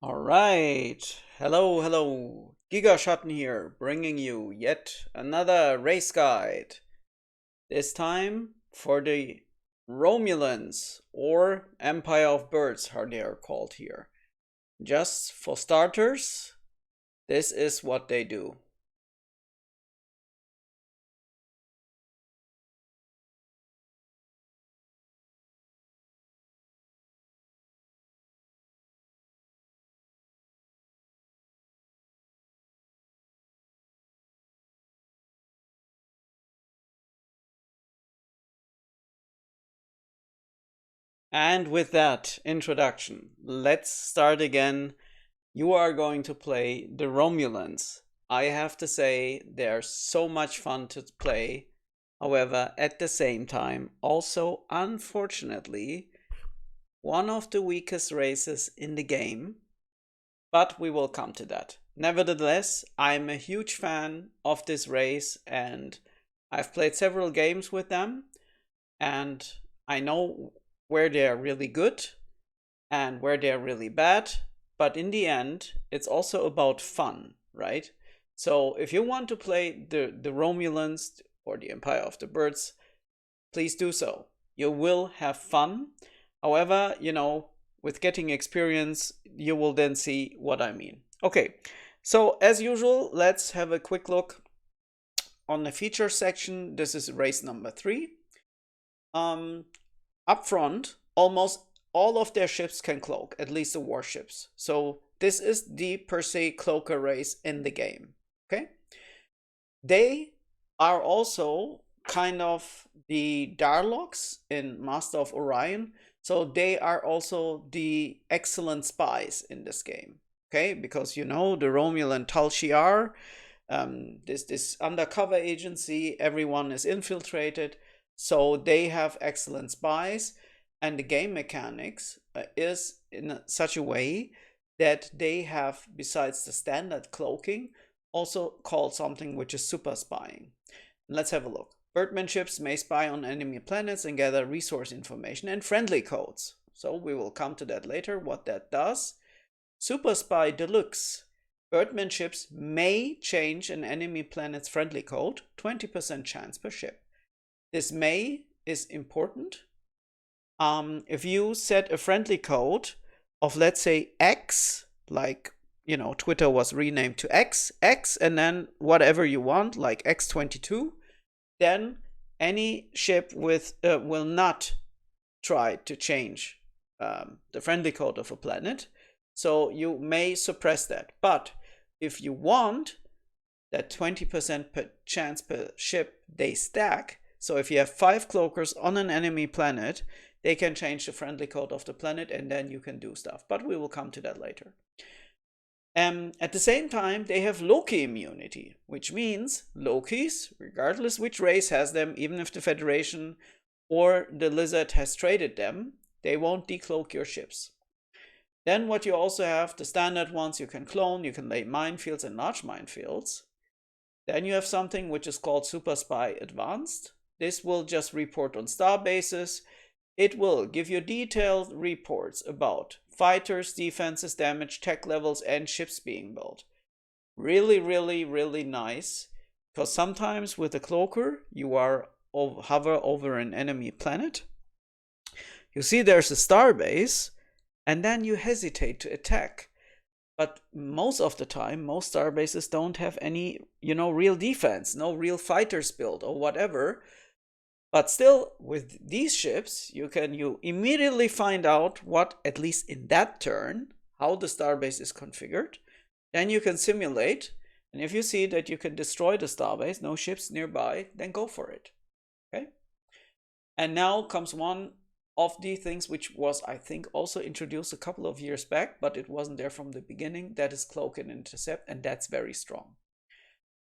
All right. Hello. Gigaschatten here, bringing you yet another race guide. This time for the Romulans, or Empire of Birds, how they are called here. Just for starters, this is what they do. And with that introduction, let's start again. You are going to play the Romulans. I have to say, they're so much fun to play. However, at the same time, also unfortunately, one of the weakest races in the game. But we will come to that. Nevertheless, I'm a huge fan of this race and I've played several games with them and I know where they're really good and where they're really bad. But in the end, it's also about fun, right? So if you want to play the Romulans or the Empire of the Birds, please do so. You will have fun. However, with getting experience, you will then see what I mean. Okay, so as usual, let's have a quick look on the feature section. This is race number 3. Up front, almost all of their ships can cloak, at least the warships. So this is the per se cloaker race in the game. Okay, they are also kind of the Darlocks in Master of Orion. So they are also the excellent spies in this game. Okay, because the Romulan Tal Shiar, this undercover agency, everyone is infiltrated. So they have excellent spies, and the game mechanics is in such a way that they have, besides the standard cloaking, also called something which is super spying. Let's have a look. Birdman ships may spy on enemy planets and gather resource information and friendly codes. So we will come to that later, what that does. Super Spy Deluxe. Birdman ships may change an enemy planet's friendly code, 20% chance per ship. This may is important. If you set a friendly code of, let's say, X, like Twitter was renamed to X, and then whatever you want, like X22, then any ship with will not try to change the friendly code of a planet. So you may suppress that. But if you want that 20% per chance per ship they stack, so if you have 5 cloakers on an enemy planet, they can change the friendly code of the planet and then you can do stuff. But we will come to that later. At the same time, they have Loki immunity, which means Lokis, regardless which race has them, even if the Federation or the Lizard has traded them, they won't decloak your ships. Then what you also have, the standard ones you can clone, you can lay minefields and large minefields. Then you have something which is called Super Spy Advanced. This will just report on star bases. It will give you detailed reports about fighters, defenses, damage, tech levels, and ships being built. Really nice. Because sometimes with a cloaker, you are hover over an enemy planet. You see there's a star base, and then you hesitate to attack. But most of the time, most star bases don't have any, real defense, no real fighters built or whatever. But still, with these ships, you immediately find out what, at least in that turn, how the starbase is configured. Then you can simulate, and if you see that you can destroy the starbase, no ships nearby, then go for it. Okay? And now comes one of the things which was, I think, also introduced a couple of years back, but it wasn't there from the beginning. That is Cloak and Intercept, and that's very strong.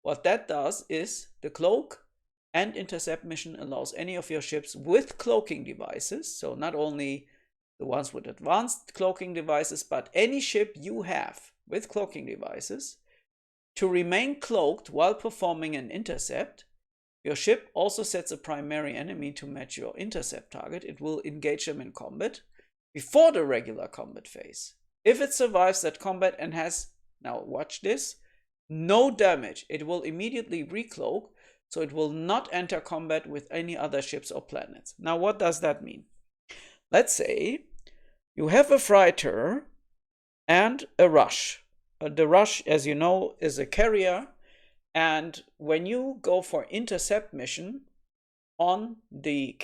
What that does is the Cloak and Intercept mission allows any of your ships with cloaking devices, so not only the ones with advanced cloaking devices, but any ship you have with cloaking devices, to remain cloaked while performing an intercept. Your ship also sets a primary enemy to match your intercept target. It will engage them in combat before the regular combat phase. If it survives that combat and has, now watch this, no damage, it will immediately recloak, so it will not enter combat with any other ships or planets. Now what does that mean? Let's say you have a freighter and a rush. The rush, as you know, is a carrier, and when you go for intercept mission on the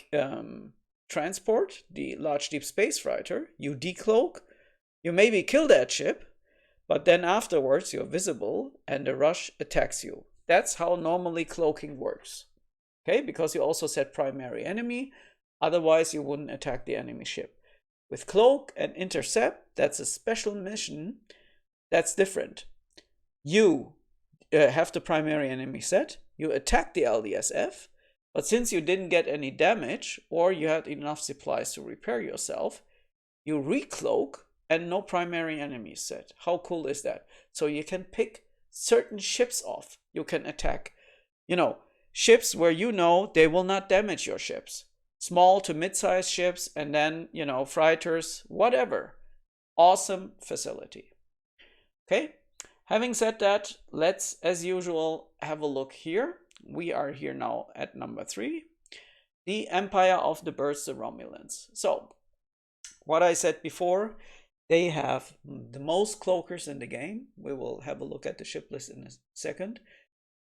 transport, the large deep space freighter, you decloak, you maybe kill that ship, but then afterwards you're visible and the rush attacks you. That's how normally cloaking works. Okay, because you also set primary enemy, otherwise you wouldn't attack the enemy ship. With cloak and intercept, that's a special mission, that's different. You have the primary enemy set, you attack the LDSF, but since you didn't get any damage or you had enough supplies to repair yourself, you recloak and no primary enemy set. How cool is that? So you can pick certain ships off. You can attack, ships where they will not damage your ships. Small to mid-sized ships, and then, freighters, whatever. Awesome facility. Okay, having said that, let's, as usual, have a look here. We are here now at number 3, the Empire of the Birds, the Romulans. So, what I said before, they have the most cloakers in the game. We will have a look at the ship list in a second.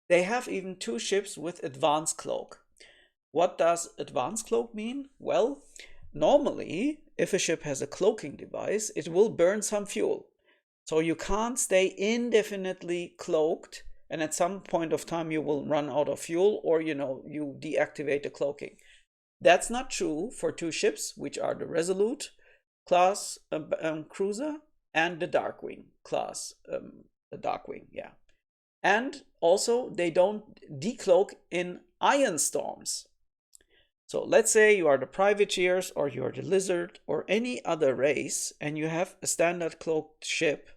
They have even 2 ships with advanced cloak. What does advanced cloak mean? Well, normally, if a ship has a cloaking device, it will burn some fuel. So you can't stay indefinitely cloaked, and at some point of time you will run out of fuel, or you deactivate the cloaking. That's not true for 2 ships, which are the Resolute class cruiser and the Darkwing class, the Darkwing, yeah. And also they don't decloak in ion storms. So let's say you are the Privateers or you're the Lizard or any other race and you have a standard cloaked ship.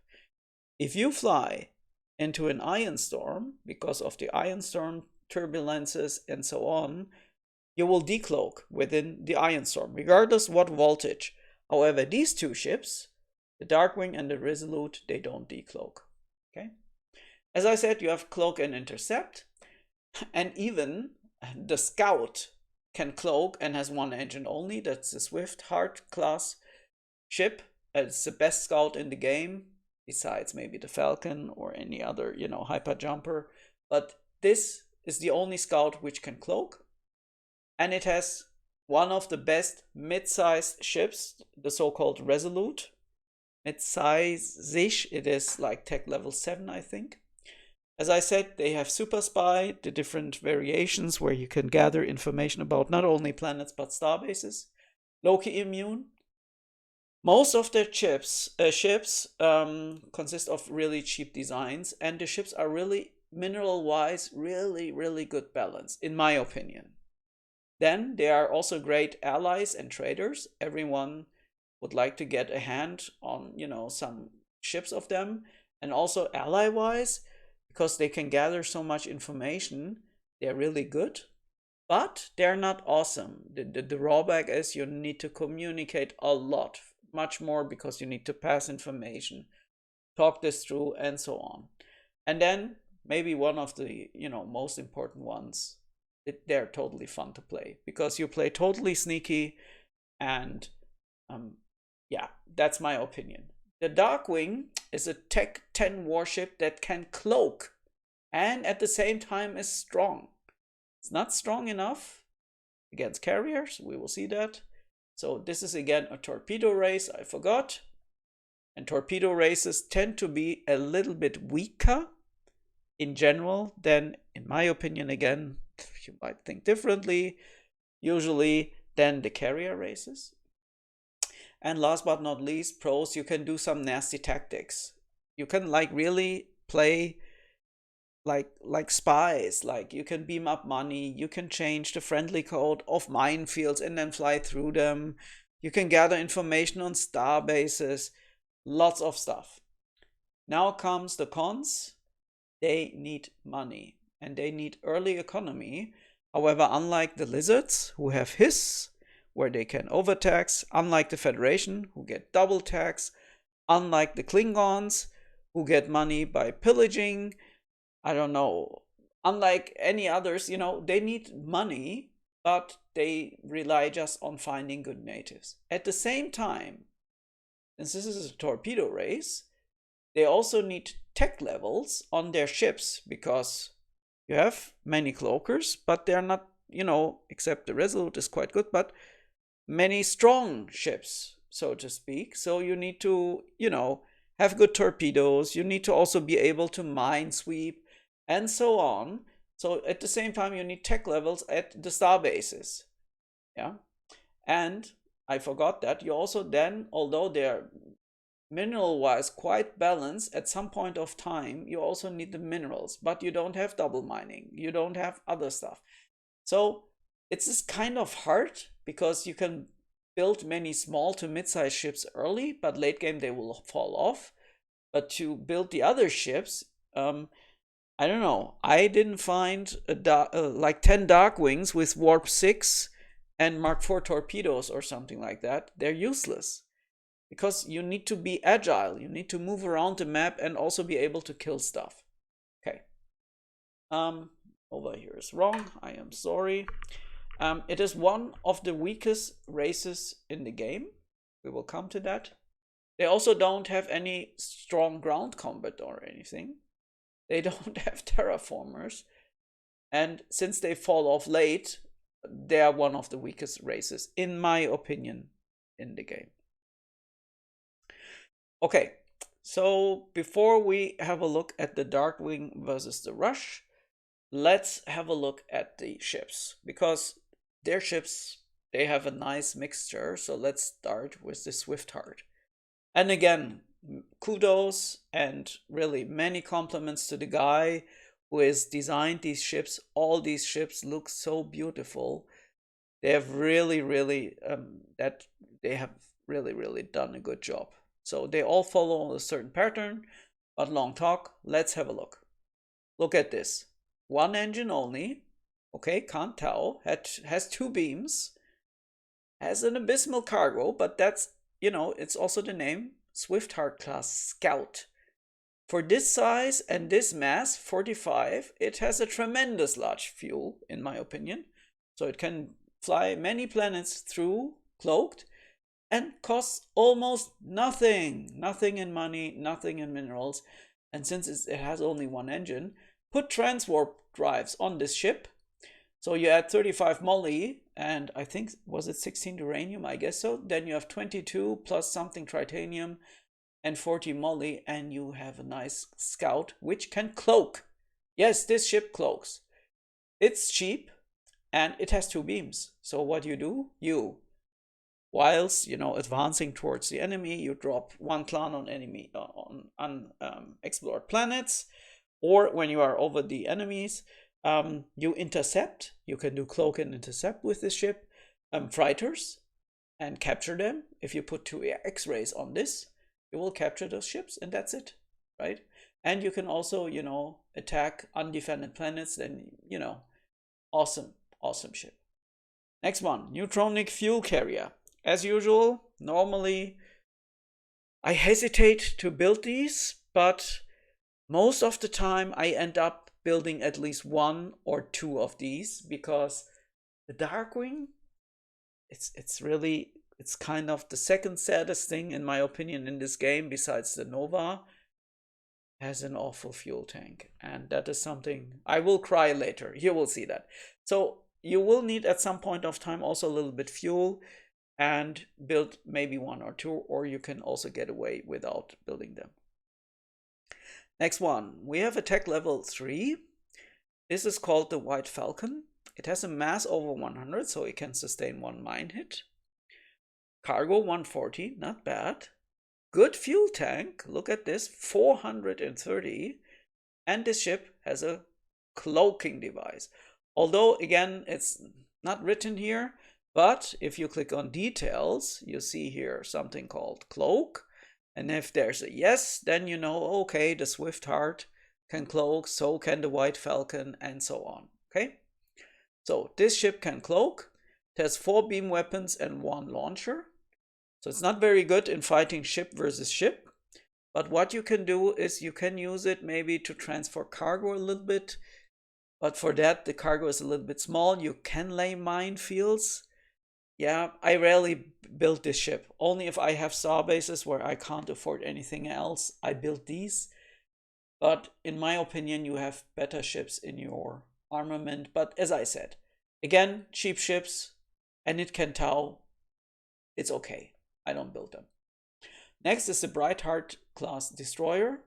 If you fly into an ion storm, because of the ion storm turbulences and so on, you will decloak within the ion storm, regardless what voltage. However, these 2 ships, the Darkwing and the Resolute, they don't decloak. Okay. As I said, you have cloak and intercept, and even the Scout can cloak and has 1 engine only. That's the Swift Heart class ship. It's the best Scout in the game, besides maybe the Falcon or any other, hyper jumper. But this is the only Scout which can cloak, and it has one of the best mid-sized ships, the so-called Resolute. Mid-size-ish, it is like tech level 7, I think. As I said, they have Super Spy, the different variations where you can gather information about not only planets but starbases. Loki immune. Most of their ships consist of really cheap designs, and the ships are really, mineral-wise, really, really good balance, in my opinion. Then they are also great allies and traders. Everyone would like to get a hand on, some ships of them. And also ally-wise, because they can gather so much information, they're really good. But they're not awesome. The drawback is you need to communicate a lot, much more, because you need to pass information, talk this through, and so on. And then maybe one of the, most important ones, they're totally fun to play because you play totally sneaky, and yeah, that's my opinion. The Darkwing is a Tech 10 warship that can cloak and at the same time is strong. It's not strong enough against carriers, we will see that. So this is again a torpedo race, I forgot. And torpedo races tend to be a little bit weaker in general than, in my opinion, again, you might think differently, usually than the carrier races. And last but not least, pros, you can do some nasty tactics. You can really play like spies, you can beam up money, you can change the friendly code of minefields and then fly through them. You can gather information on star bases, lots of stuff. Now comes the cons. They need money and they need early economy. However, unlike the Lizards, who have hiss, where they can overtax, unlike the Federation, who get double tax, Unlike the Klingons, who get money by pillaging, I don't know, unlike any others, you know, they need money, but they rely just on finding good natives. At the same time, since this is a torpedo race, they also need tech levels on their ships, because you have many cloakers, but they're not, you know, except the Resolute is quite good, but many strong ships, so to speak. So you need to, you know, have good torpedoes. You need to also be able to mine sweep and so on. So at the same time, you need tech levels at the star bases. Yeah. And I forgot that you also then, although they're mineral wise quite balanced, at some point of time you also need the minerals, but you don't have double mining, you don't have other stuff. So it's just kind of hard, because you can build many small to mid-sized ships early, but late game they will fall off. But to build the other ships, I don't know, I didn't find like 10 dark wings with warp 6 and Mark 4 torpedoes or something like that. They're useless, because you need to be agile, you need to move around the map and also be able to kill stuff. Okay. Over here is wrong, I am sorry. It is one of the weakest races in the game. We will come to that. They also don't have any strong ground combat or anything. They don't have terraformers. And since they fall off late, they are one of the weakest races, in my opinion, in the game. Okay, so before we have a look at the Darkwing versus the Rush, let's have a look at the ships, because their ships, they have a nice mixture. So let's start with the Swiftheart. And again, kudos and really many compliments to the guy who has designed these ships. All these ships look so beautiful. They have really done a good job. So they all follow a certain pattern, but long talk, let's have a look. Look at this. One engine only. Okay, can't tell. Has 2 beams. Has an abysmal cargo, but that's, you know, it's also the name. Swiftheart class Scout. For this size and this mass, 45, it has a tremendous large fuel, in my opinion. So it can fly many planets through cloaked, and costs almost nothing. Nothing in money, nothing in minerals. And since it has only 1 engine, put transwarp drives on this ship. So you add 35 moly, and I think, was it 16 uranium? I guess so. Then you have 22 plus something titanium and 40 moly, and you have a nice Scout, which can cloak. Yes, this ship cloaks. It's cheap, and it has 2 beams. So what do? You, whilst, you know, advancing towards the enemy, you drop 1 clan on enemy on unexplored planets, or when you are over the enemies, you intercept. You can do cloak and intercept with this ship, freighters, and capture them. If you put 2 X-rays on this, you will capture those ships, and that's it, right? And you can also, you know, attack undefended planets. Then, you know, awesome ship. Next one, neutronic fuel carrier. As usual, normally I hesitate to build these, but most of the time I end up building at least 1 or 2 of these, because the Darkwing, it's kind of the second saddest thing, in my opinion, in this game, besides the Nova. Has an awful fuel tank, and that is something I will cry later. You will see that. So you will need at some point of time also a little bit fuel, and build maybe 1 or 2, or you can also get away without building them. Next one, we have a tech level 3. This is called the White Falcon. It has a mass over 100, so it can sustain 1 mine hit. Cargo 140, not bad. Good fuel tank, look at this, 430. And this ship has a cloaking device. Although, again, it's not written here, but if you click on details, you see here something called cloak. And if there's a yes, then you know, okay, the Swiftheart can cloak, so can the White Falcon, and so on. Okay? So this ship can cloak. It has 4 beam weapons and 1 launcher. So it's not very good in fighting ship versus ship, But what you can do is you can use it maybe to transfer cargo a little bit. But for that, the cargo is a little bit small. You can lay minefields. Yeah, I rarely build this ship. Only if I have star bases where I can't afford anything else, I build these. But in my opinion, you have better ships in your armament. But as I said, again, cheap ships, and it can tow. It's okay. I don't build them. Next is the Brightheart class destroyer.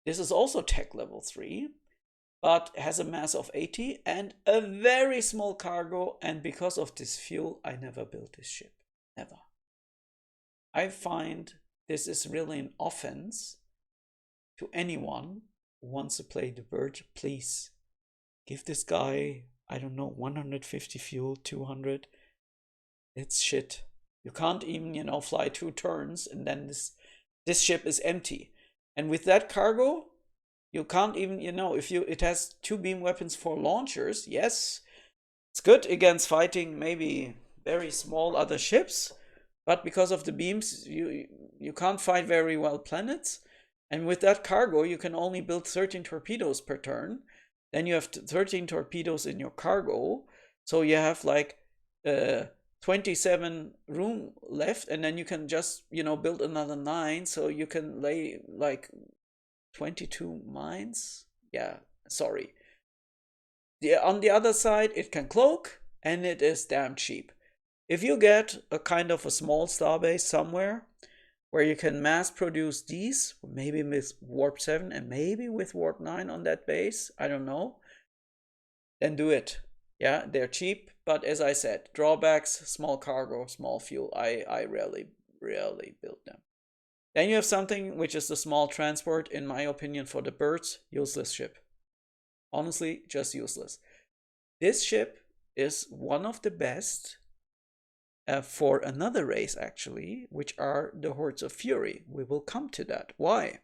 This is also tech level 3, but has a mass of 80 and a very small cargo. And because of this fuel, I never built this ship. Never. I find this is really an offense to anyone who wants to play the bird. Please give this guy, I don't know, 150 fuel, 200. It's shit. You can't even, you know, fly 2 turns and then this ship is empty. And with that cargo, you can't even, you know, if it has 2 beam weapons for launchers, yes, it's good against fighting maybe very small other ships, but because of the beams, you can't fight very well planets. And with that cargo, you can only build 13 torpedoes per turn. Then you have 13 torpedoes in your cargo, so you have like 27 room left, and then you can just, you know, build another 9, so you can lay like 22 mines. Yeah, sorry. On the other side, it can cloak, and it is damn cheap. If you get a kind of a small starbase somewhere where you can mass produce these, maybe with warp 7 and maybe with warp 9 on that base, I don't know, then do it. Yeah, they're cheap, but as I said, drawbacks, small cargo, small fuel. I rarely build them. Then you have something which is the small transport, in my opinion, for the birds. Useless ship. Honestly, just useless. This ship is one of the best for another race, actually, which are the Hordes of Fury. We will come to that. Why?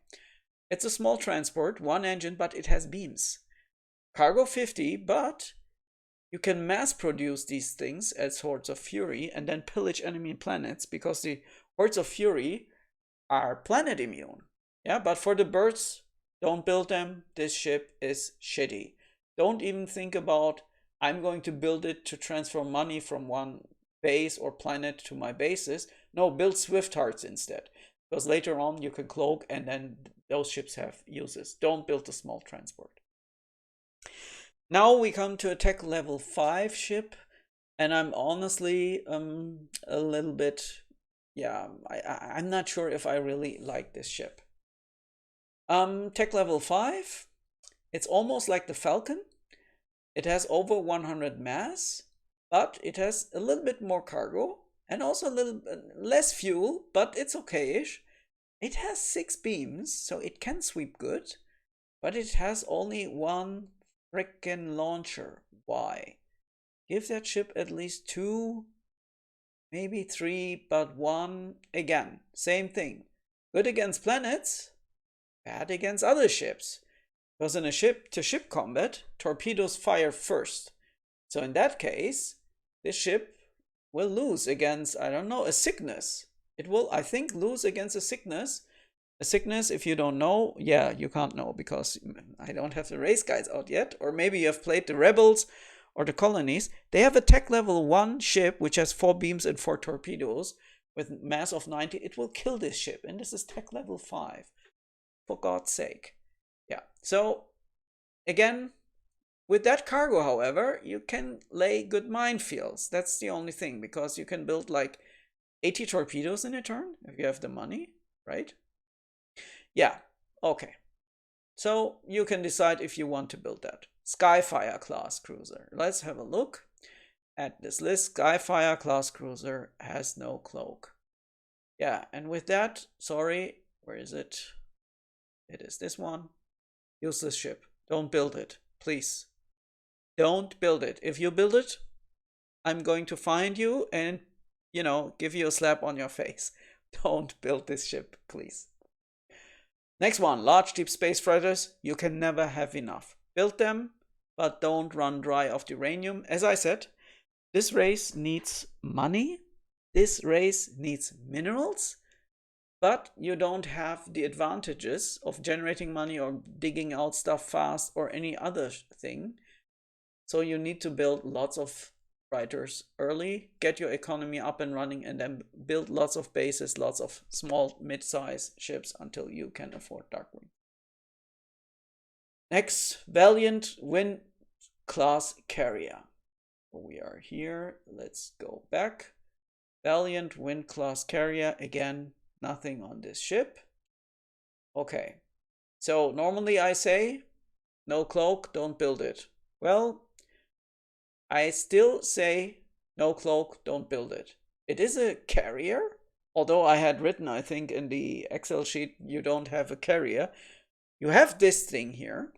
It's a small transport, 1 engine, but it has beams. Cargo 50, but you can mass produce these things as Hordes of Fury and then pillage enemy planets, because the Hordes of Fury are planet immune. Yeah, but for the birds, don't build them. This ship is shitty. Don't even think about, I'm going to build it to transfer money from one base or planet to my bases. No, build Swift Hearts instead, because later on you can cloak and then those ships have uses. Don't build a small transport. Now we come to a tech level 5 ship, and I'm honestly a little bit, yeah, I'm not sure if I really like this ship. Tech level 5, it's almost like the Falcon. It has over 100 mass, but it has a little bit more cargo and also a little less fuel, but it's okay-ish. It has 6 beams, so it can sweep good, but it has only 1 frickin' launcher. Why? Give that ship at least 2, maybe 3, but 1, again, same thing. Good against planets, bad against other ships. Because in a ship-to-ship combat, torpedoes fire first. So in that case, this ship will lose against, I don't know, a sickness. It will, I think, lose against a sickness. A sickness, if you don't know, yeah, you can't know because I don't have the race guides out yet. Or maybe you have played the Rebels or the Colonies. They have a tech level 1 ship which has 4 beams and 4 torpedoes with mass of 90. It will kill this ship, and this is tech level 5. For God's sake. Yeah, so again, with that cargo, however, you can lay good minefields. That's the only thing, because you can build like 80 torpedoes in a turn if you have the money, right? Yeah, okay. So you can decide if you want to build that. Skyfire class cruiser. Let's have a look at this list. Skyfire class cruiser has no cloak. Yeah, and with that, sorry, where is it? It is this one. Useless ship. Don't build it, please. Don't build it. If you build it, I'm going to find you and, you know, give you a slap on your face. Don't build this ship, please. Next one, large deep space freighters. You can never have enough. Build them, but don't run dry of uranium. As I said, this race needs money. This race needs minerals. but you don't have the advantages of generating money or digging out stuff fast or any other thing. So you need to build lots of freighters early, get your economy up and running, and then build lots of bases, lots of small, mid-size ships until you can afford Darkwing. Next, Valiant Wind class carrier. We are here. Let's go back. Valiant Wind class carrier. Again, nothing on this ship. Okay. So normally I say, no cloak, don't build it. Well, I still say, no cloak, don't build it. It is a carrier, although I had written, I think, in the Excel sheet, you don't have a carrier. You have this thing here.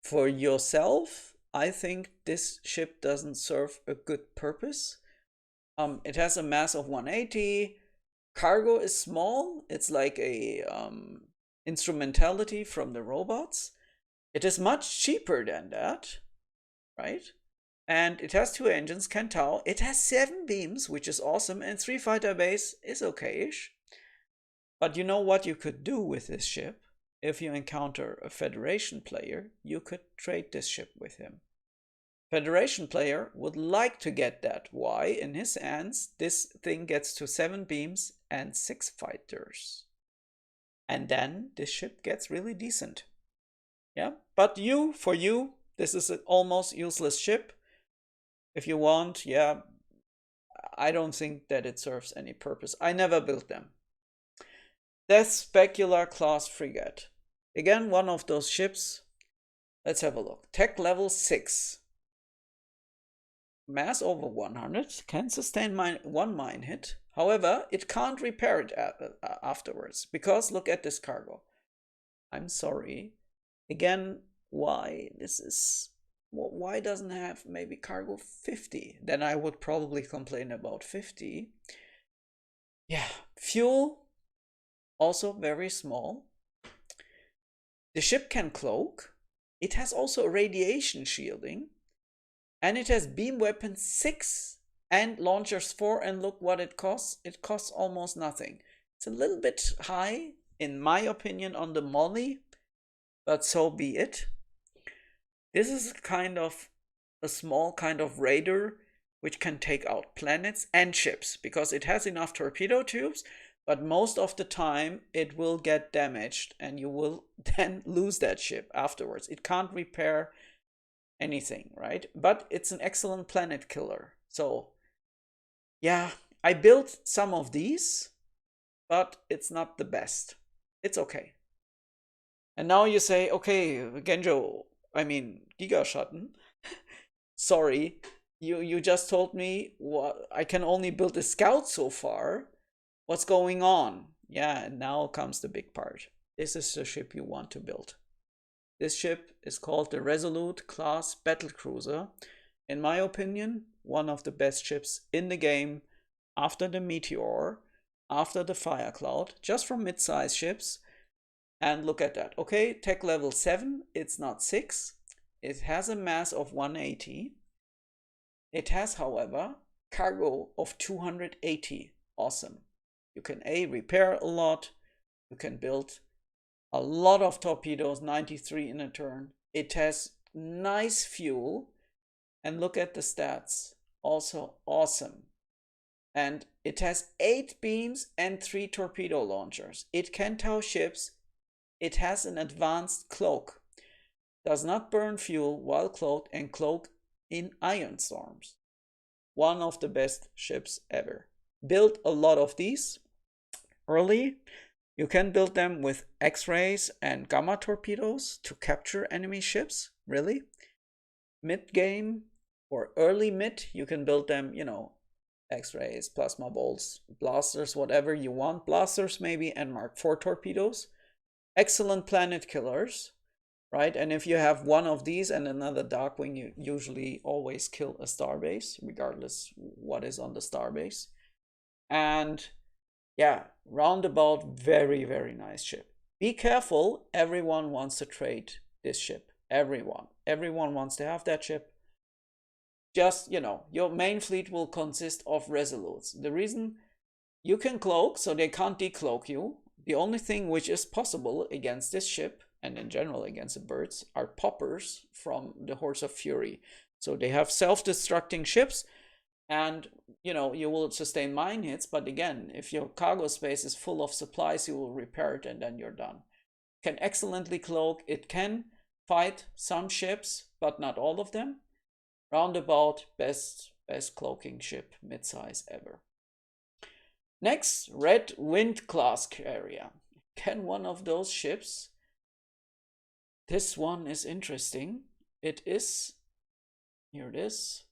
For yourself, I think this ship doesn't serve a good purpose. It has a mass of 180. Cargo is small. It's like a instrumentality from the robots. It is much cheaper than that, right? And it has 2 engines, can tow. It has 7 beams, which is awesome, and 3 fighter base is okay-ish. But you know what you could do with this ship? If you encounter a Federation player, you could trade this ship with him. Federation player would like to get that. Why? In his hands, this thing gets to 7 beams and 6 fighters. And then this ship gets really decent. Yeah, but for you, this is an almost useless ship. If you want, yeah, I don't think that it serves any purpose. I never built them. Death Specular class frigate. Again, one of those ships. Let's have a look. Tech level 6. Mass over 100. Can sustain 1 mine hit. However, it can't repair it afterwards. Because look at this cargo. I'm sorry. Again, why? Why doesn't it have maybe cargo 50? Then I would probably complain about 50. Yeah. Fuel. Also very small. The ship can cloak. It has also radiation shielding. And it has beam weapon 6 and launchers 4. And look what it costs. It costs almost nothing. It's a little bit high, in my opinion, on the molly. But so be it. This is kind of a small kind of raider which can take out planets and ships. Because it has enough torpedo tubes. But most of the time, it will get damaged and you will then lose that ship afterwards. It can't repair anything, right? But it's an excellent planet killer. So, yeah, I built some of these, but it's not the best. It's okay. And now you say, okay, Gigaschatten, sorry, you just told me what I can only build a scout so far. What's going on? Yeah, and now comes the big part. This is the ship you want to build. This ship is called the Resolute class battlecruiser. In my opinion, one of the best ships in the game after the Meteor, after the Firecloud, just from mid-size ships. And look at that. Okay, tech level 7, it's not 6. It has a mass of 180. It has, however, cargo of 280. Awesome. You can repair a lot. You can build a lot of torpedoes, 93 in a turn. It has nice fuel. And look at the stats. Also awesome. And it has 8 beams and 3 torpedo launchers. It can tow ships. It has an advanced cloak. Does not burn fuel while cloaked and cloak in ion storms. One of the best ships ever. Build a lot of these early. You can build them with X-rays and gamma torpedoes to capture enemy ships, really. Mid-game or early mid, you can build them, X-rays, plasma bolts, blasters, whatever you want. Blasters maybe, and Mark IV torpedoes. Excellent planet killers, right? And if you have one of these and another Darkwing, you usually always kill a starbase, regardless what is on the starbase. And yeah, roundabout, very, very nice ship. Be careful, everyone wants to trade this ship. Everyone wants to have that ship. Just, your main fleet will consist of Resolutes. The reason You can cloak, so they can't decloak you. The only thing which is possible against this ship, and in general against the birds, are poppers from the Horse of Fury. So they have self-destructing ships, and you know, you will sustain mine hits, but again, if your cargo space is full of supplies, you will repair it and then you're done. Can excellently cloak. It can fight some ships, but not all of them. Roundabout best cloaking ship, mid-size ever. Next, Red Wind class carrier. Can one of those ships? This one is interesting. It is, here it is.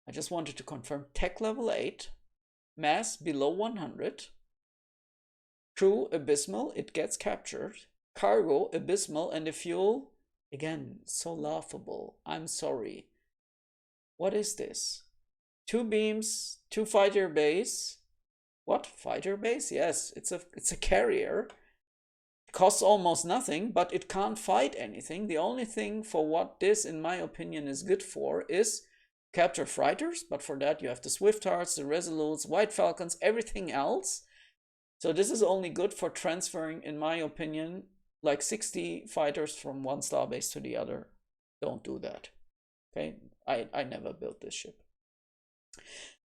I just wanted to confirm, tech level 8, mass below 100, crew abysmal, it gets captured, cargo abysmal, and the fuel, again, so laughable. I'm sorry. What is this? 2 beams, 2 fighter base. What? Fighter base? Yes, it's a carrier. It costs almost nothing, but it can't fight anything. The only thing for what this, in my opinion, is good for is capture fighters, but for that you have the Swift Hearts, the Resolutes, White Falcons, everything else. So this is only good for transferring, in my opinion, like 60 fighters from one starbase to the other. Don't do that. Okay, I never built this ship.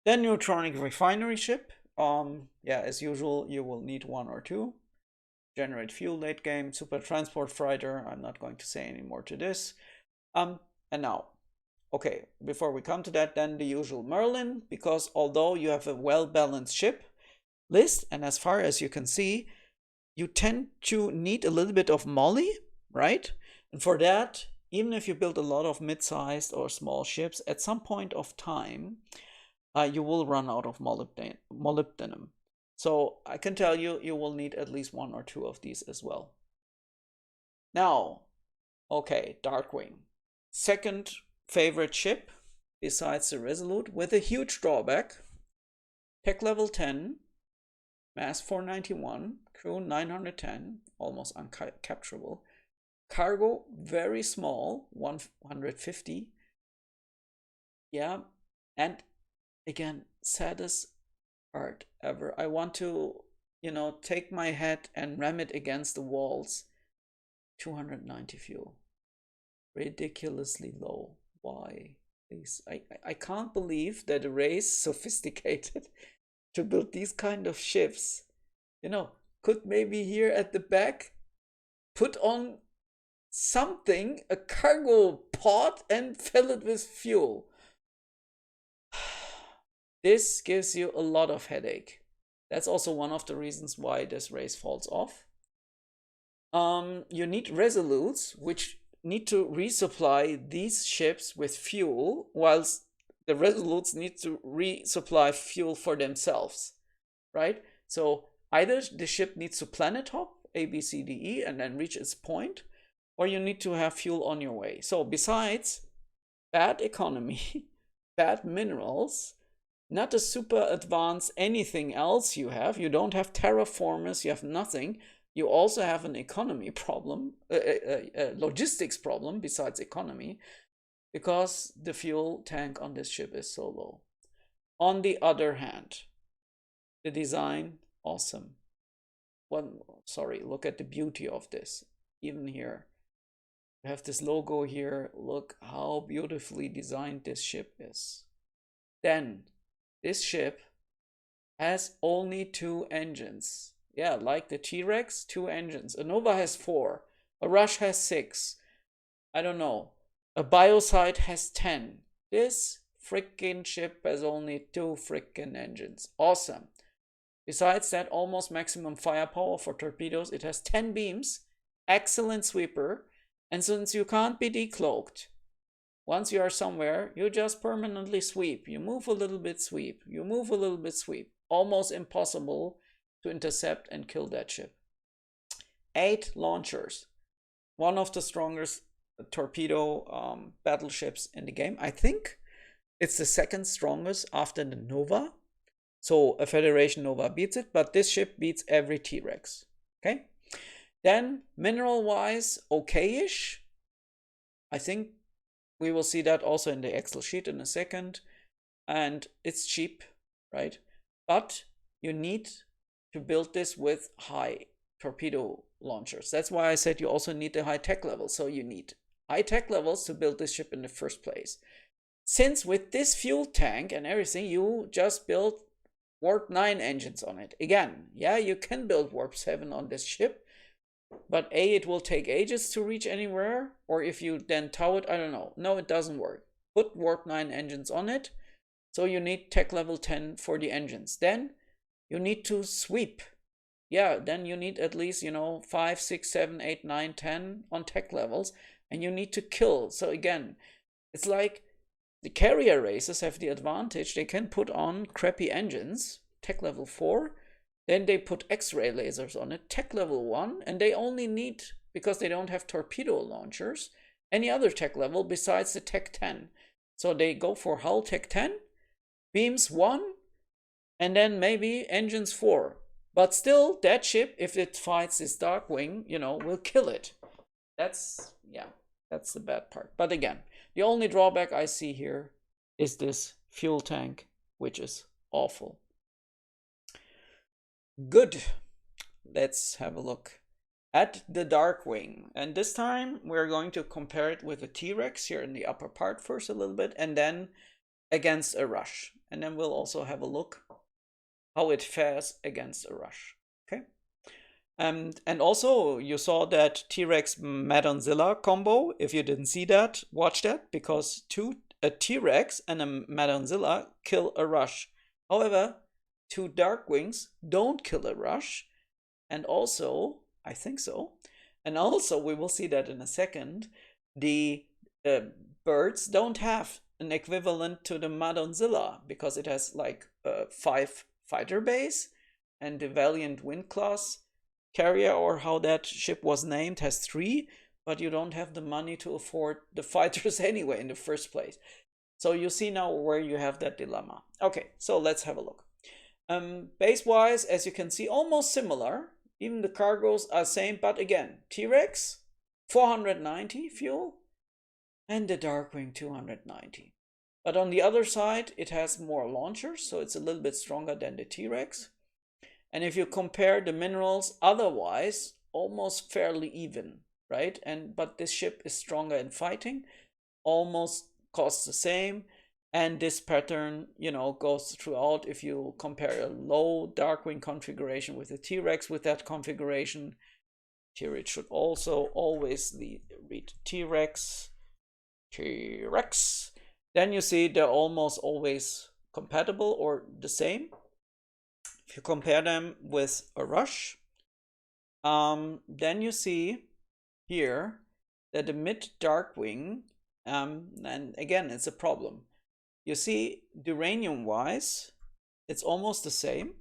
Then Neutronic Refinery ship. Yeah, as usual, you will need 1 or 2. Generate fuel late game. Super Transport Fighter. I'm not going to say any more to this. And now, okay, before we come to that, then the usual Merlin, because although you have a well-balanced ship list, and as far as you can see, you tend to need a little bit of molly, right? And for that, even if you build a lot of mid-sized or small ships, at some point of time, you will run out of molybdenum. So I can tell you, you will need at least 1 or 2 of these as well. Now, okay, Darkwing. Second favorite ship, besides the Resolute, with a huge drawback. Tech level 10, mass 491, crew 910, almost uncapturable. Cargo very small, 150. Yeah, and again, saddest part ever. I want to, you know, take my head and ram it against the walls. 290 fuel. Ridiculously low. Why? Please. I can't believe that Array is sophisticated to build these kind of ships. You know, could maybe here at the back put on something, a cargo pod, and fill it with fuel. This gives you a lot of headache. That's also one of the reasons why this race falls off. You need Resolutes, which need to resupply these ships with fuel, whilst the Resolutes need to resupply fuel for themselves, right? So either the ship needs to planet hop, A, B, C, D, E, and then reach its point, or you need to have fuel on your way. So besides bad economy, bad minerals, not a super advanced anything else you don't have terraformers, you have nothing. You also have an economy problem, a logistics problem besides economy, because the fuel tank on this ship is so low. On the other hand, the design, awesome. Look at the beauty of this. Even here, you have this logo here. Look how beautifully designed this ship is. Then, this ship has only 2 engines. Yeah, like the T-Rex, 2 engines. A Nova has 4. A Rush has 6. I don't know. A Biocide has 10. This freaking ship has only 2 freaking engines. Awesome. Besides that, almost maximum firepower for torpedoes. It has 10 beams. Excellent sweeper. And since you can't be decloaked, once you are somewhere, you just permanently sweep. You move a little bit, sweep. You move a little bit, sweep. Almost impossible to intercept and kill that ship. 8 launchers. One of the strongest torpedo battleships in the game. I think it's the 2nd strongest after the Nova. So a Federation Nova beats it, but this ship beats every T-Rex. Okay? Then, mineral-wise, okay-ish. I think we will see that also in the Excel sheet in a second. And it's cheap, right? But you need to build this with high torpedo launchers. That's why I said you also need the high tech levels. So you need high tech levels to build this ship in the first place. Since with this fuel tank and everything, you just build Warp 9 engines on it. Again, yeah, you can build Warp 7 on this ship, but A, it will take ages to reach anywhere, or if you then tow it, I don't know. No, it doesn't work. Put Warp 9 engines on it, so you need tech level 10 for the engines. Then you need to sweep. Yeah, then you need at least, 5, 6, 7, 8, 9, 10 on tech levels, and you need to kill. So again, it's like the carrier races have the advantage. They can put on crappy engines, tech level 4, then they put X-ray lasers on it, tech level 1, and they only need, because they don't have torpedo launchers, any other tech level besides the tech 10. So they go for hull tech 10, beams 1, and then maybe engines 4. But still, that ship, if it fights this Darkwing, will kill it. That's the bad part. But again, the only drawback I see here is this fuel tank, which is awful. Good. Let's have a look at the Darkwing. And this time we're going to compare it with a T-Rex here in the upper part first a little bit, and then against a Rush. And then we'll also have a look how it fares against a Rush. Okay. And also you saw that T-Rex Madonzilla combo. If you didn't see that, watch that, because a T-Rex and a Madonzilla kill a Rush. However, 2 Darkwings don't kill a Rush. And also, I think so. And also, we will see that in a second, the birds don't have an equivalent to the Madonzilla, because it has like 5 fighter base, and the Valiant Wind class carrier, or how that ship was named, has 3, but you don't have the money to afford the fighters anyway in the first place. So you see now where you have that dilemma. Okay, so let's have a look. Base wise, as you can see, almost similar. Even the cargoes are same, but again, T-Rex 490 fuel and the Darkwing 290. But on the other side, it has more launchers, so it's a little bit stronger than the T-Rex. And if you compare the minerals, otherwise almost fairly even, right? But this ship is stronger in fighting, almost costs the same. And this pattern, goes throughout. If you compare a low Darkwing configuration with a T-Rex with that configuration, here it should also always read T-Rex. Then you see they're almost always compatible or the same. If you compare them with a Rush, then you see here that the mid Darkwing, and again, it's a problem. You see, duranium-wise, it's almost the same.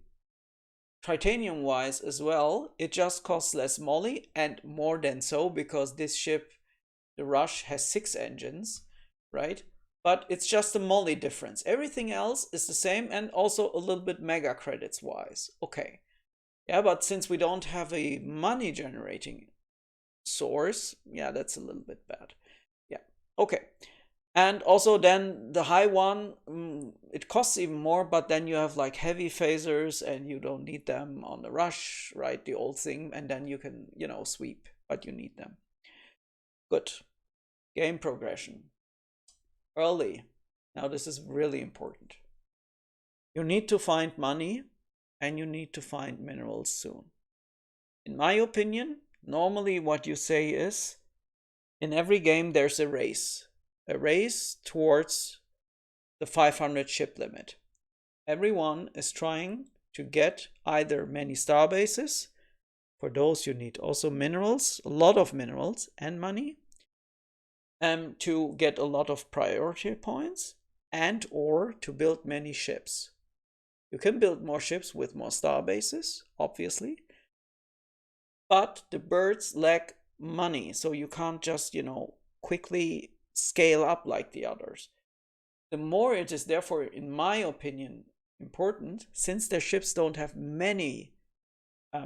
Titanium-wise as well, it just costs less moly, and more than so, because this ship, the Rush, has 6 engines, right? But it's just a moly difference. Everything else is the same, and also a little bit mega credits-wise. Okay. Yeah, but since we don't have a money-generating source, yeah, that's a little bit bad. Yeah, okay. And also then the high one, it costs even more, but then you have like heavy phasers and you don't need them on the Rush, right? The old thing, and then you can, sweep, but you need them. Good. Game progression. Early. Now this is really important. You need to find money and you need to find minerals soon. In my opinion, normally what you say is, in every game there's a race towards the 500 ship limit. Everyone is trying to get either many star bases. For those you need also minerals, a lot of minerals and money, to get a lot of priority points, and or to build many ships. You can build more ships with more star bases, obviously, but the birds lack money, so you can't just, quickly scale up like the others. The more it is therefore, in my opinion, important, since their ships don't have many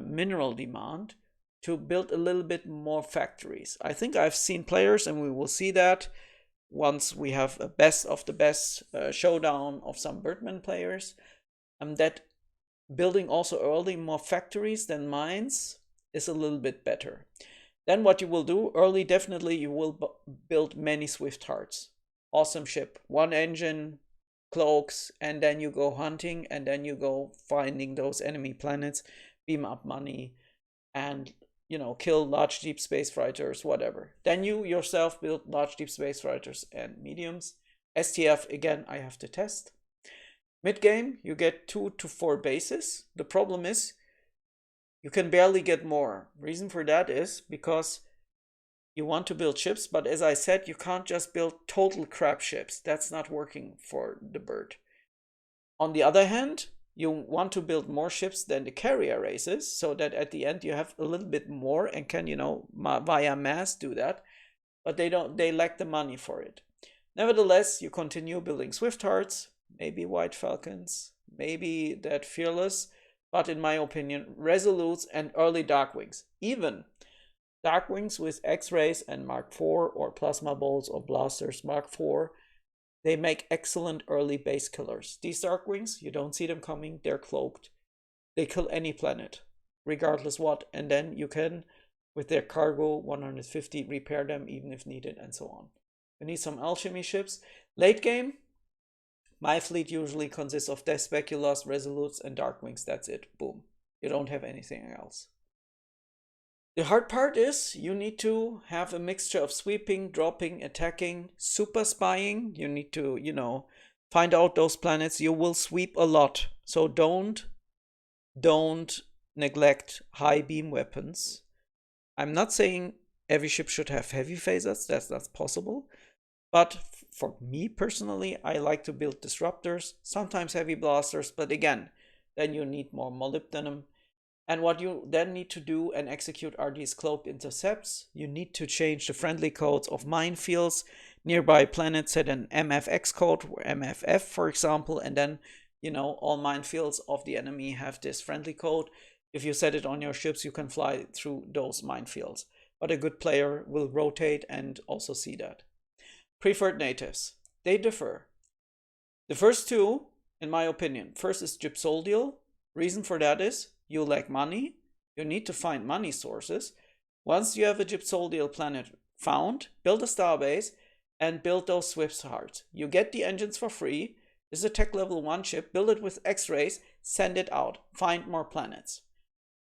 mineral demand, to build a little bit more factories. I think I've seen players, and we will see that once we have a best of the best showdown of some Birdman players, that building also early more factories than mines is a little bit better. Then what you will do early, definitely you will build many Swift Hearts. Awesome ship, one engine, cloaks, and then you go hunting, and then you go finding those enemy planets, beam up money, and kill large deep space fighters, whatever. Then you yourself build large deep space fighters and mediums. STF, again, I have to test. Mid game, you get 2 to 4 bases. The problem is you can barely get more. Reason for that is because you want to build ships, but as I said, you can't just build total crap ships. That's not working for the bird. On the other hand, you want to build more ships than the carrier races, so that at the end you have a little bit more and can, via mass do that, but they lack the money for it. Nevertheless, you continue building Swift Hearts, maybe White Falcons, maybe that Fearless, but in my opinion, Resolutes and early Darkwings. Even Darkwings with X-Rays and Mark IV, or Plasma Bolts or Blasters Mark IV, they make excellent early base killers. These Darkwings, you don't see them coming, they're cloaked. They kill any planet, regardless what, and then you can, with their cargo, 150, repair them even if needed, and so on. You need some alchemy ships. Late game, my fleet usually consists of Death Speculas, Resolutes, and Darkwings. That's it. Boom. You don't have anything else. The hard part is you need to have a mixture of sweeping, dropping, attacking, super spying. You need to, find out those planets. You will sweep a lot. So don't neglect high beam weapons. I'm not saying every ship should have heavy phasers. That's not possible. But for me personally, I like to build disruptors, sometimes heavy blasters, but again, then you need more molybdenum. And what you then need to do and execute are these cloaked intercepts. You need to change the friendly codes of minefields. Nearby planets set an MFX code, or MFF for example, and then, all minefields of the enemy have this friendly code. If you set it on your ships, you can fly through those minefields. But a good player will rotate and also see that. Preferred natives. They differ. The first two, in my opinion, first is Gypsodial. Reason for that is you lack money. You need to find money sources. Once you have a Gypsodial planet found, build a starbase and build those Swift Hearts. You get the engines for free. This is a tech level 1 ship. Build it with X-rays. Send it out. Find more planets.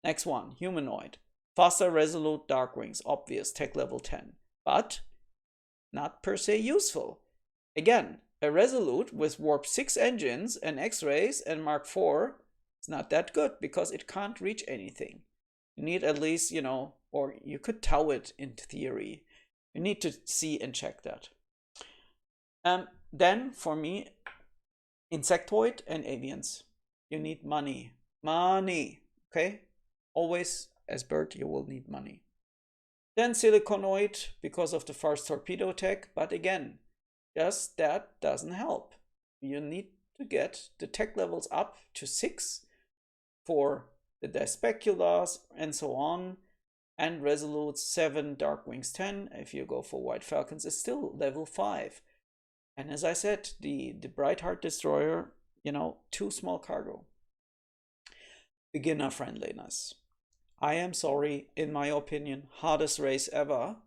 Next one, humanoid. Faster, resolute, Darkwings. Obvious, tech level 10. But not per se useful. Again, a Resolute with Warp 6 engines and X-rays and Mark IV is not that good because it can't reach anything. You need at least, or you could tow it in theory. You need to see and check that. Then, for me, Insectoid and Avians. You need money. Money, okay? Always, as bird, you will need money. Then Siliconoid, because of the fast torpedo tech, but again, just that doesn't help. You need to get the tech levels up to 6 for the Speculas and so on, and Resolute 7, Darkwings 10, if you go for White Falcons, is still level 5. And as I said, the Brightheart Destroyer, too small cargo. Beginner friendliness. I am sorry, in my opinion, hardest race ever.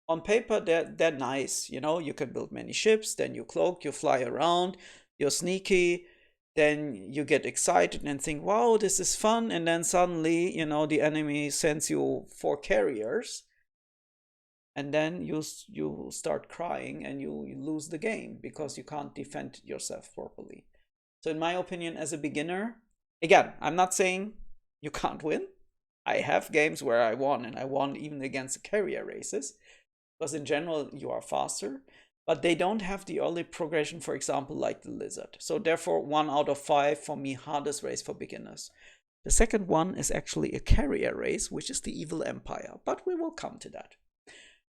On paper, they're nice. You can build many ships, then you cloak, you fly around, you're sneaky, then you get excited and think, wow, this is fun. And then suddenly, the enemy sends you 4 carriers. And then you start crying and you lose the game because you can't defend yourself properly. So in my opinion, as a beginner, again, I'm not saying you can't win. I have games where I won, and I won even against the carrier races, because in general you are faster, but they don't have the early progression, for example, like the Lizard. So therefore, 1 out of 5 for me, hardest race for beginners. The second one is actually a carrier race, which is the Evil Empire, but we will come to that.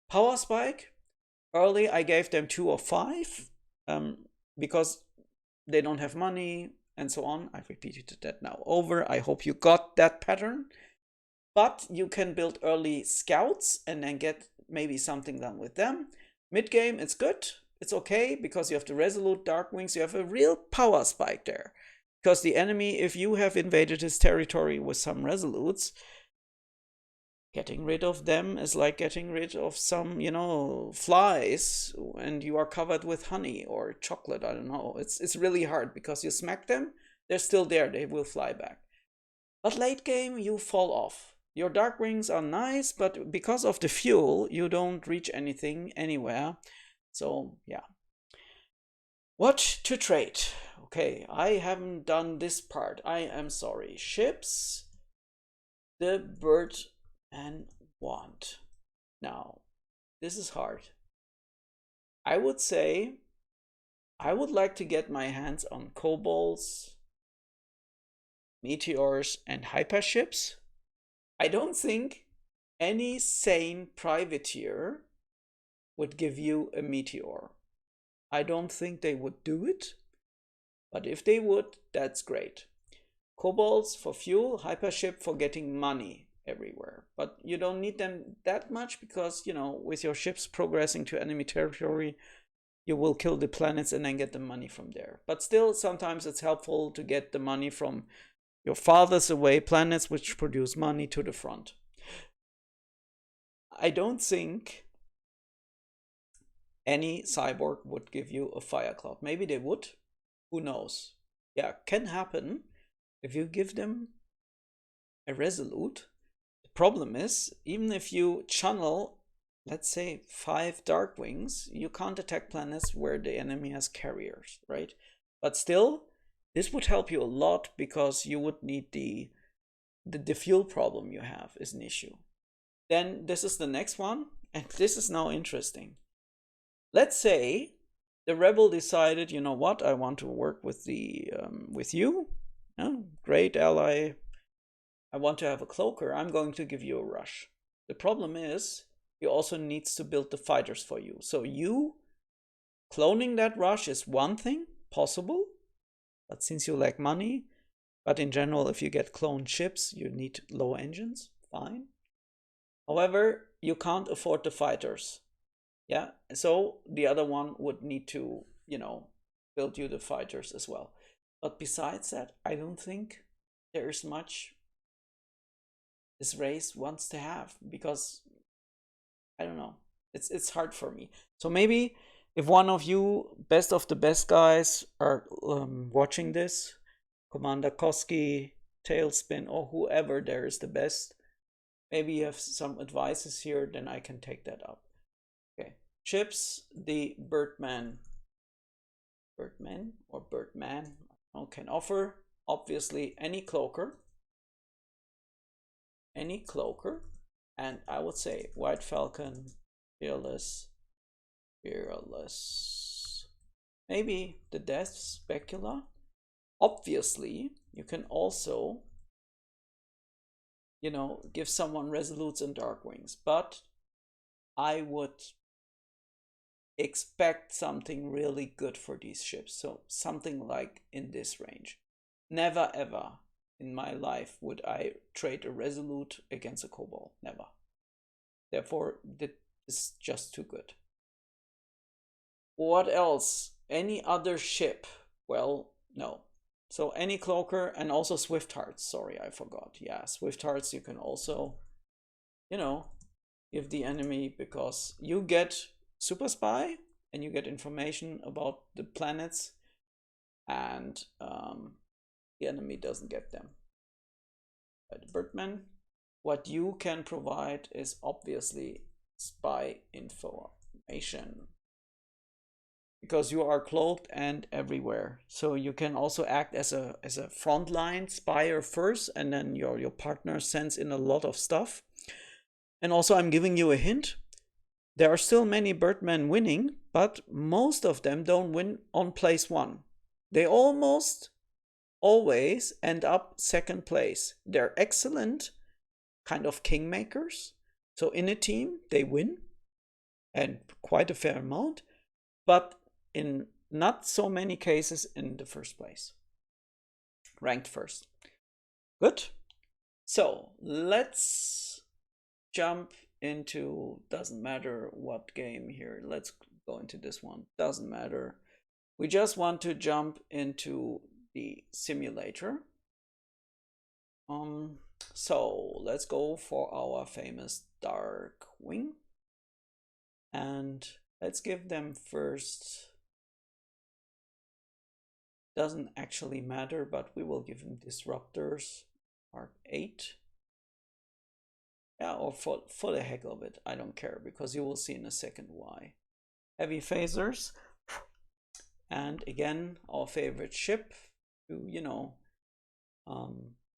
Power Spike, early I gave them 2 of 5, because they don't have money and so on. I've repeated that now over. I hope you got that pattern. But you can build early scouts and then get maybe something done with them. Mid game, it's good. It's okay because you have the Resolute Darkwings. You have a real power spike there. Because the enemy, if you have invaded his territory with some resolutes, getting rid of them is like getting rid of some, flies, and you are covered with honey or chocolate. I don't know. It's really hard because you smack them, they're still there, they will fly back. But late game, you fall off. Your dark wings are nice, but because of the fuel, you don't reach anything anywhere. So, yeah. What to trade? Okay, I haven't done this part. I am sorry. Ships, the bird and wand. Now, this is hard. I would say I would like to get my hands on kobolds, meteors, and hyperships. I don't think any sane privateer would give you a meteor. I don't think they would do it, but if they would, that's great. Kobolds for fuel, hypership for getting money everywhere. But you don't need them that much because, with your ships progressing to enemy territory, you will kill the planets and then get the money from there. But still, sometimes it's helpful to get the money from your farthest away planets which produce money to the front. I don't think any cyborg would give you a fire cloud. Maybe they would. Who knows? Yeah, can happen if you give them a resolute. The problem is, even if you channel, let's say, 5 dark wings, you can't attack planets where the enemy has carriers, right? But still, this would help you a lot because you would need the fuel problem you have is an issue. Then this is the next one, and this is now interesting. Let's say the rebel decided, you know what, I want to work with with you. Great ally. I want to have a cloaker. I'm going to give you a rush. The problem is he also needs to build the fighters for you. So you cloning that rush is one thing possible, but since you lack money, but in general, if you get cloned ships, you need low engines, fine. However, you can't afford the fighters. Yeah, so the other one would need to, build you the fighters as well. But besides that, I don't think there's much this race wants to have because I don't know. It's hard for me. So maybe if one of you best of the best guys are watching this, Commander Koski, Tailspin, or whoever there is the best, maybe you have some advices here, then I can take that up. Okay, ships, the Birdman or Birdman can offer obviously any cloaker, and I would say White Falcon, fearless, maybe the Death Specula. Obviously, you can also, give someone resolutes and dark wings, but I would expect something really good for these ships. So something like in this range. Never ever in my life would I trade a resolute against a kobold. Never. Therefore, this is just too good. What else? Any other ship? Well, no. So any cloaker and also Swift Hearts. Sorry, I forgot. Yeah, Swift Hearts you can also, give the enemy because you get Super Spy and you get information about the planets and the enemy doesn't get them. But Birdman, what you can provide is obviously spy information because you are cloaked and everywhere. So you can also act as a frontline spyer first, and then your partner sends in a lot of stuff. And also I'm giving you a hint. There are still many Birdmen winning, but most of them don't win on place 1. They almost always end up 2nd place. They're excellent kind of kingmakers. So in a team, they win, and quite a fair amount, but in not so many cases in the first place. Ranked first. Good. So let's jump into, doesn't matter what game here. Let's go into this one. Doesn't matter. We just want to jump into the simulator. So let's go for our famous dark wing, and let's give them first, doesn't actually matter, but we will give them disruptors, Mark 8. Yeah, or for the heck of it, I don't care, because you will see in a second why. Heavy phasers, and again, our favorite ship to, you know,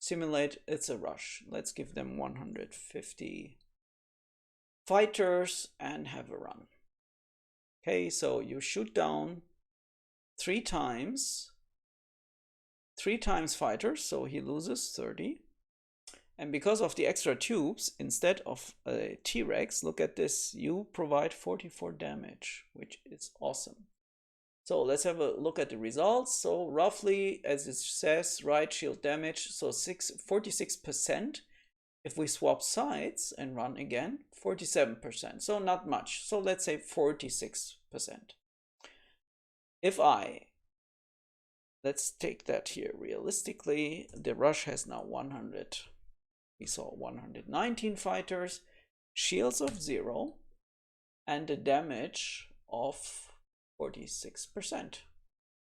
simulate. It's a rush. Let's give them 150 fighters and have a run. Okay, so you shoot down three times fighters, so he loses 30. And because of the extra tubes, instead of a T-Rex, look at this, you provide 44 damage, which is awesome. So let's have a look at the results. So roughly, as it says, right shield damage, so 46%. If we swap sides and run again, 47%. So not much. So let's say 46%. Let's take that here realistically, the rush has now 100. We saw 119 fighters, shields of 0, and a damage of 46%.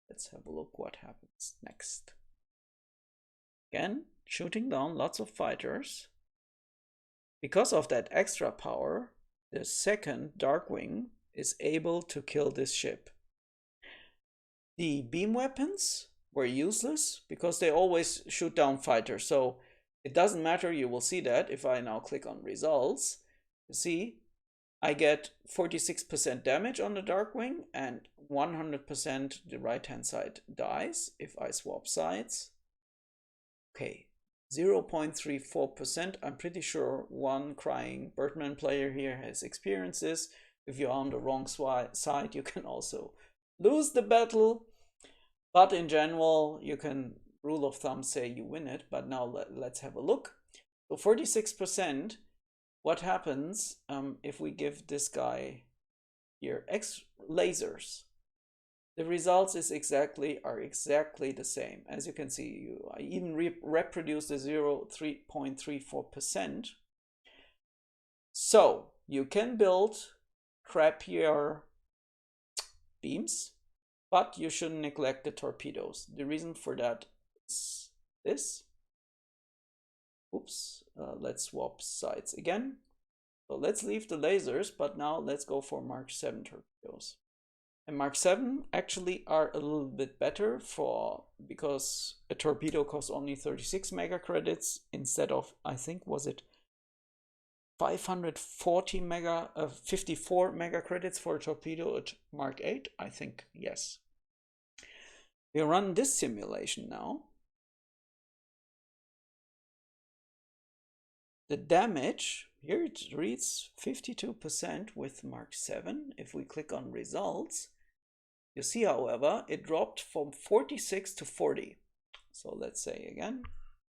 Let's have a look what happens next. Again, shooting down lots of fighters. Because of that extra power, the second Darkwing is able to kill this ship. The beam weapons were useless because they always shoot down fighters. So it doesn't matter, you will see that if I now click on results. You see, I get 46% damage on the Darkwing and 100% the right hand side dies if I swap sides. Okay, 0.34%. I'm pretty sure one crying Birdman player here has experienced this. If you're on the wrong side, you can also lose the battle. But in general, you can, rule of thumb, say you win it. But now let's have a look. So 46%, what happens if we give this guy here X lasers? The results are exactly the same. As you can see, I even reproduce the 3.34%. So you can build crappier beams, but you shouldn't neglect the torpedoes. The reason for that is this. Oops, let's swap sides again. So let's leave the lasers, but now let's go for Mark 7 torpedoes. And Mark 7 actually are a little bit better because a torpedo costs only 36 mega credits instead of, I think, was it 54 mega credits for a torpedo at Mark 8? I think, yes. We run this simulation now. The damage, here it reads 52% with Mark 7. If we click on results, you see, however, it dropped from 46 to 40. So let's say again,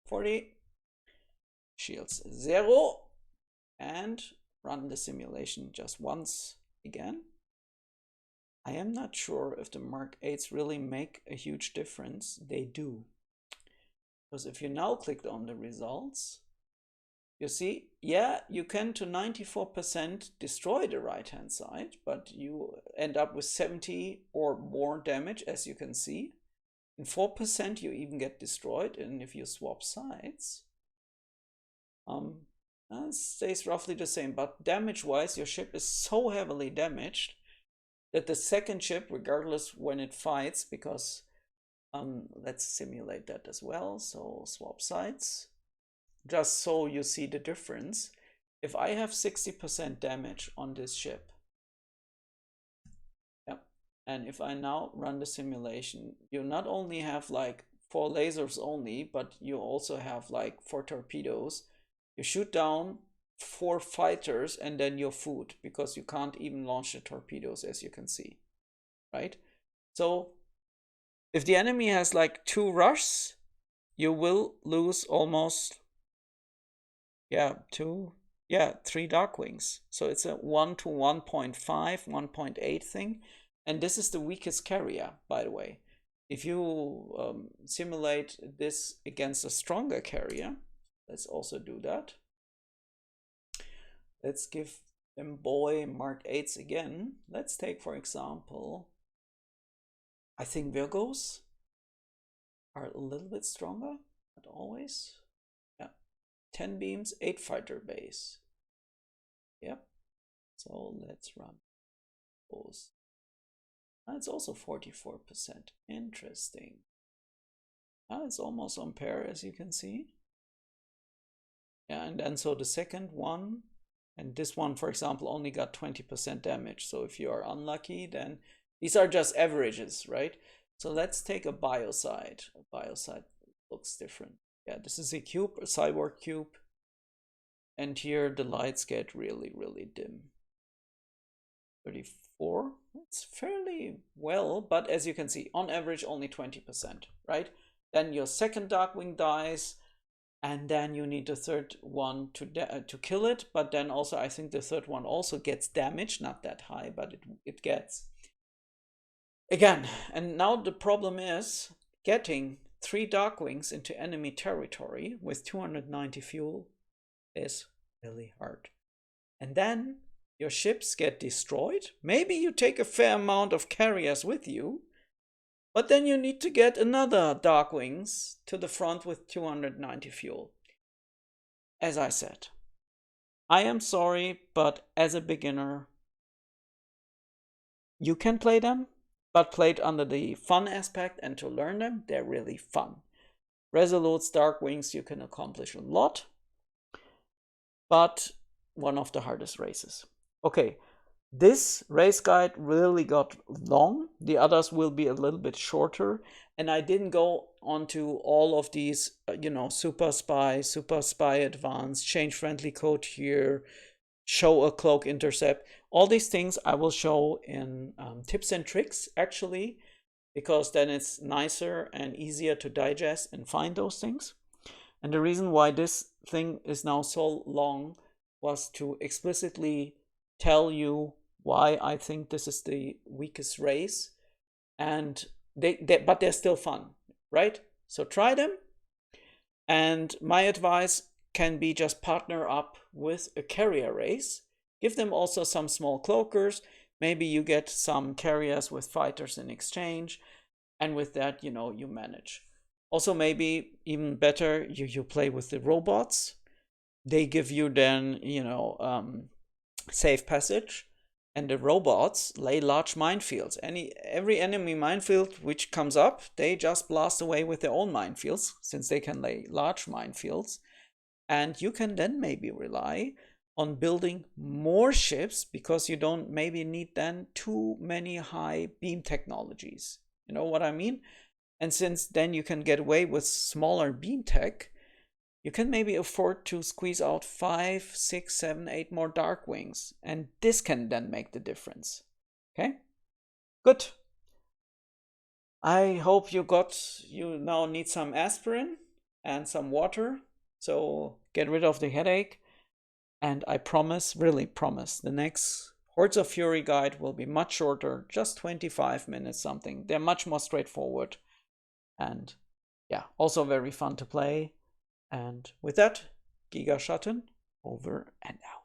40, shields 0, and run the simulation just once again. I am not sure if the Mark 8s really make a huge difference. They do. Because if you now click on the results, you see, yeah, you can to 94% destroy the right-hand side, but you end up with 70 or more damage, as you can see. In 4%, you even get destroyed, and if you swap sides, it stays roughly the same. But damage-wise, your ship is so heavily damaged that the second ship, regardless when it fights, because let's simulate that as well. So swap sides. Just so you see the difference. If I have 60% damage on this ship, yep, and if I now run the simulation, you not only have like 4 lasers only, but you also have like 4 torpedoes. You shoot down 4 fighters and then your food, because you can't even launch the torpedoes, as you can see, right? So if the enemy has like 2 rushes, you will lose almost 3 Darkwings. So it's a 1 to 1.5, 1.8 thing. And this is the weakest carrier, by the way. if you simulate this against a stronger carrier, let's also do that. Let's give them boy Mark 8s again. Let's take, for example, I think Virgos are a little bit stronger, not always. Yeah, 10 beams, 8 fighter base. Yep. So let's run those. It's also 44%. Interesting. It's almost on pair, as you can see. Yeah, and then so the second one, and this one, for example, only got 20% damage. So if you are unlucky, then these are just averages, right? So let's take a biocide. A biocide looks different. Yeah, this is a cube, a cyborg cube. And here the lights get really, really dim. 34, it's fairly well, but as you can see, on average, only 20%, right? Then your second Darkwing dies, and then you need the third one to kill it, but then also I think the third one also gets damage, not that high, but it gets. Again, and now the problem is getting 3 Darkwings into enemy territory with 290 fuel is really hard. And then your ships get destroyed. Maybe you take a fair amount of carriers with you, but then you need to get another Darkwings to the front with 290 fuel. As I said, I am sorry, but as a beginner, you can play them, but play it under the fun aspect, and to learn them, they're really fun. Resolutes, Darkwings, you can accomplish a lot, but one of the hardest races. Okay, this race guide really got long. The others will be a little bit shorter, and I didn't go onto all of these, super spy advanced, change friendly code here, show a cloak intercept. All these things I will show in tips and tricks, actually, because then it's nicer and easier to digest and find those things. And the reason why this thing is now so long was to explicitly tell you why I think this is the weakest race, and but they're still fun, right? So try them, and my advice can be just partner up with a carrier race. Give them also some small cloakers. Maybe you get some carriers with fighters in exchange, and with that, you manage. Also, maybe even better, you play with the robots. They give you then, safe passage, and the robots lay large minefields. Every enemy minefield which comes up, they just blast away with their own minefields, since they can lay large minefields. And you can then maybe rely on building more ships, because you don't maybe need then too many high beam technologies. You know what I mean? And since then you can get away with smaller beam tech, you can maybe afford to squeeze out 5, 6, 7, 8 more Darkwings. And this can then make the difference. Okay? Good. I hope you now need some aspirin and some water. So get rid of the headache. And I promise, really promise, the next Hordes of Fury guide will be much shorter, just 25 minutes something. They're much more straightforward. And yeah, also very fun to play. And with that, Gigaschatten, over and out.